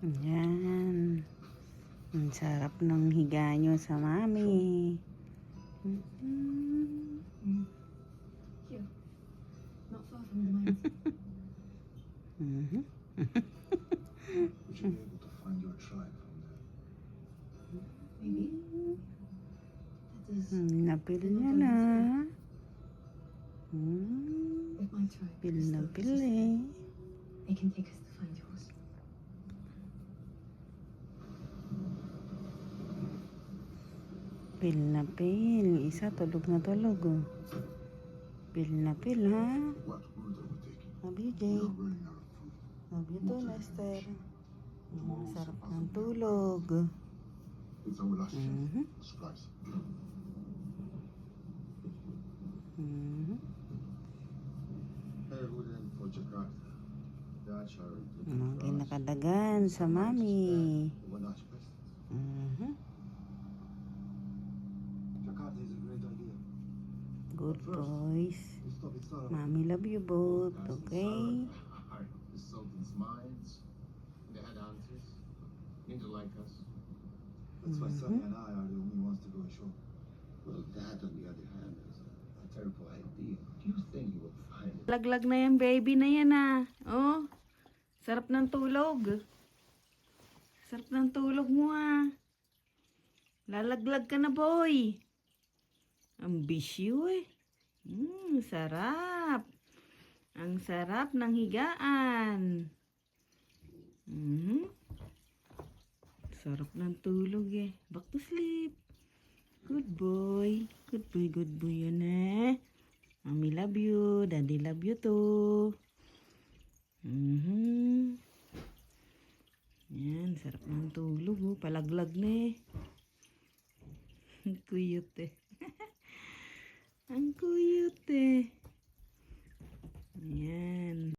Ayan. Ang sarap ng higa nyo sa mami. Here. Not far from the mines. Would you be able to find your tribe from there? Maybe. That is Napil niya na. with my tribe. Pil is na still pil persistent. eh. They can take us to find yours. Pil na pil. Isa tulog na tulog oh. Pil na pil ha. What route are we taking? Sabi We Jay. are running out of food. Sabi ito Lester. Sarap ng tulog. It's our last chance. Mhm. Supplies. Hey, Huden for Jakarta. That's our Mga kinakadagan sa mami. One Dutch best. Jakarta is a great idea. Good boys. We stop at Sarah. Mommy love you both. Okay? The Sultan's mines, the headhunters, need to like us. That's why Sunny and I are the only ones to go ashore. Well, that, on the other hand, is a terrible idea. Do you think you will find it? Laglag na yung baby na yan ah. Oh. Sarap ng tulog. Sarap ng tulog mo ah. Lalaglag ka na boy. Ambisyo eh. Sarap. Ang sarap ng higaan. Sarap ng tulog eh. Back to sleep. Good boy. Good boy, good boy yun eh. Mommy love you. Daddy love you too. Yan, sarap ng tulog oh. Palaglag na eh. Ang cute eh. Ang cute eh. Ayan.